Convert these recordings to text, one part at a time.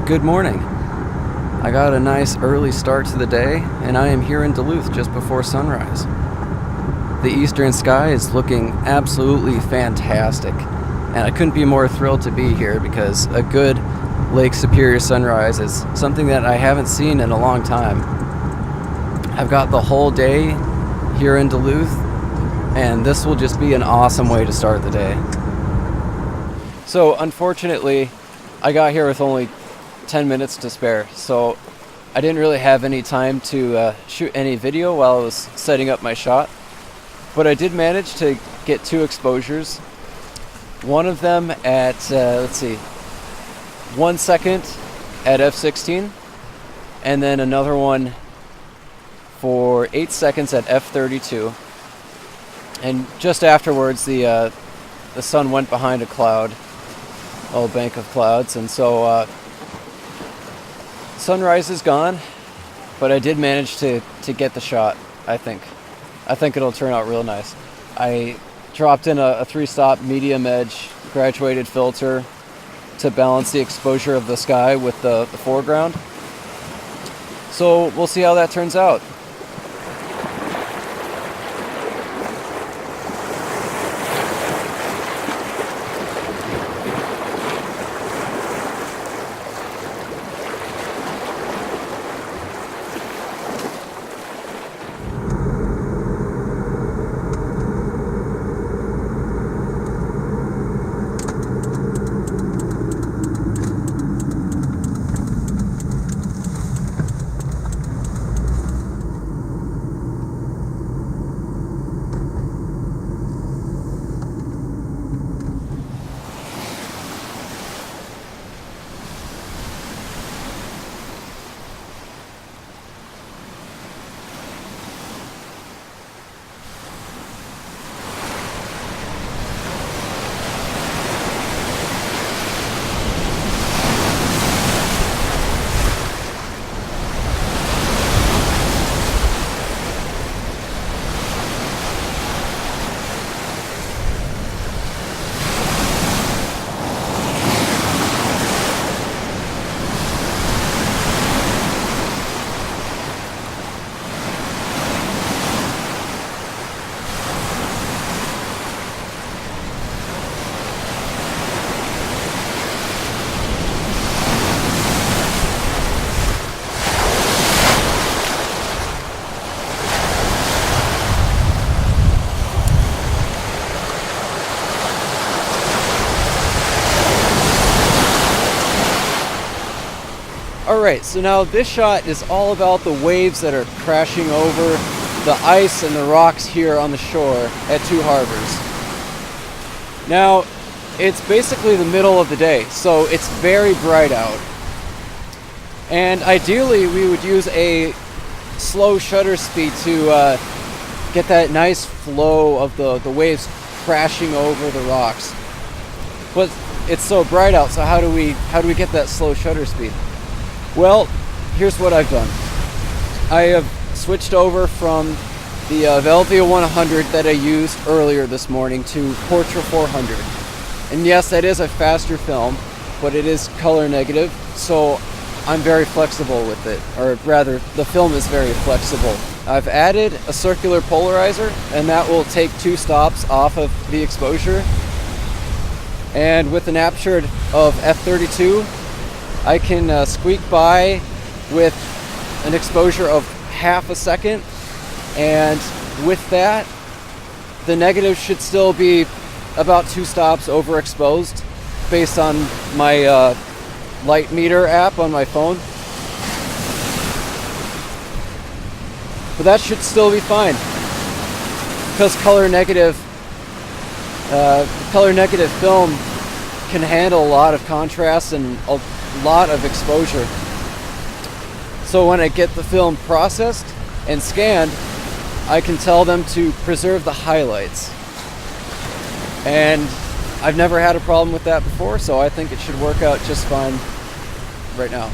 Good morning. I got a nice early start to the day, and I am here in Duluth just before sunrise. The eastern sky is looking absolutely fantastic, and I couldn't be more thrilled to be here because a good Lake Superior sunrise is something that I haven't seen in a long time. I've got the whole day here in Duluth, and this will just be an awesome way to start the day. So unfortunately, I got here with only 10 minutes to spare, so I didn't really have any time to shoot any video while I was setting up my shot, but I did manage to get 2 exposures. One of them at 1 second at f16, and then another one for 8 seconds at f32. And just afterwards, the sun went behind a bank of clouds, and so sunrise is gone, but I did manage to get the shot. I think it'll turn out real nice. I dropped in a 3-stop medium edge graduated filter to balance the exposure of the sky with the foreground. So we'll see how that turns out. Alright, so now this shot is all about the waves that are crashing over the ice and the rocks here on the shore at Two Harbors. Now, it's basically the middle of the day, so it's very bright out. And ideally, we would use a slow shutter speed to get that nice flow of the waves crashing over the rocks. But it's so bright out, so how do we get that slow shutter speed? Well, here's what I've done. I have switched over from the Velvia 100 that I used earlier this morning to Portra 400. And yes, that is a faster film, but it is color negative, so I'm very flexible with it. Or rather, the film is very flexible. I've added a circular polarizer, and that will take 2 stops off of the exposure. And with an aperture of f32, I can squeak by with an exposure of half a second, and with that, the negative should still be about 2 stops overexposed based on my light meter app on my phone. But that should still be fine, because color negative film can handle a lot of contrast and a lot of exposure. So when I get the film processed and scanned, I can tell them to preserve the highlights. And I've never had a problem with that before, so I think it should work out just fine right now.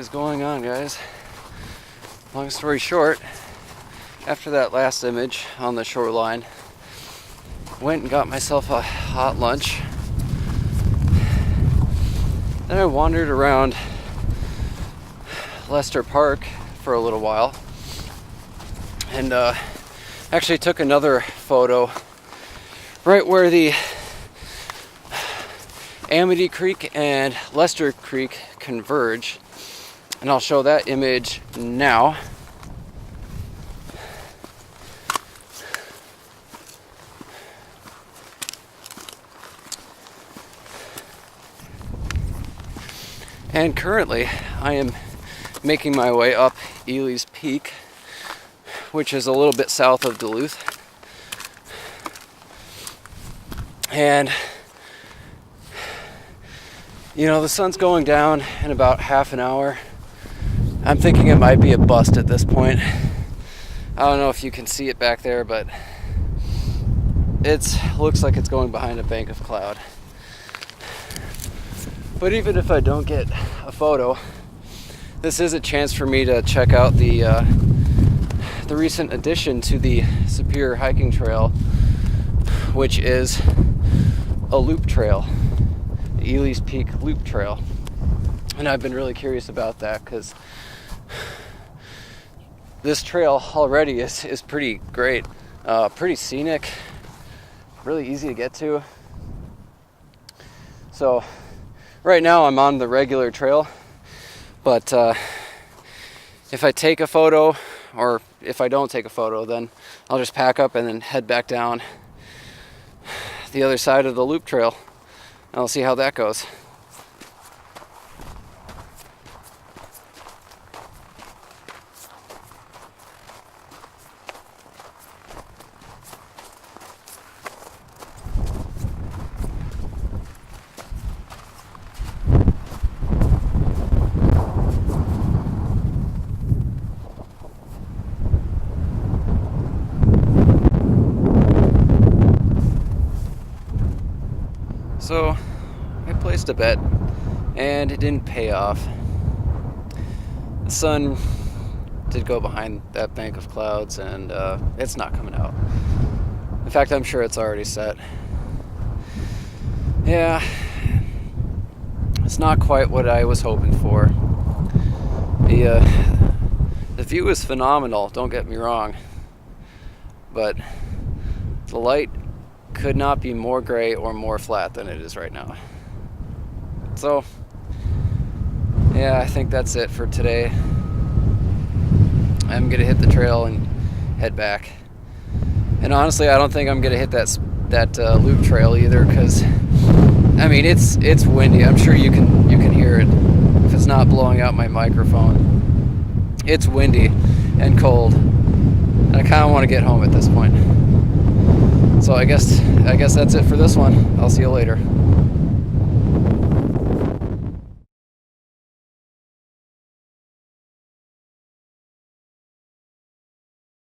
is going on, guys? Long story short, after that last image on the shoreline, went and got myself a hot lunch. Then I wandered around Leicester Park for a little while and actually took another photo right where the Amity Creek and Leicester Creek converge, and I'll show that image now. And currently I am making my way up Ely's Peak, which is a little bit south of Duluth. And you know, the sun's going down in about half an hour. I'm thinking it might be a bust at this point. I don't know if you can see it back there, but it looks like it's going behind a bank of cloud. But even if I don't get a photo, this is a chance for me to check out the recent addition to the Superior Hiking Trail, which is a loop trail, the Ely's Peak Loop Trail. And I've been really curious about that because this trail already is pretty great, pretty scenic, really easy to get to. So right now I'm on the regular trail, but if I take a photo, or if I don't take a photo, then I'll just pack up and then head back down the other side of the loop trail, and I'll see how that goes. So I placed a bet and it didn't pay off. The sun did go behind that bank of clouds, and it's not coming out. In fact, I'm sure it's already set. Yeah, it's not quite what I was hoping for. The view is phenomenal, don't get me wrong, but the light could not be more gray or more flat than it is right now. So yeah, I think that's it for today. I'm gonna hit the trail and head back. And honestly, I don't think I'm gonna hit that loop trail either, because I mean it's windy. I'm sure you can hear it if it's not blowing out my microphone. It's windy and cold, and I kind of want to get home at this point. So I guess that's it for this one. I'll see you later.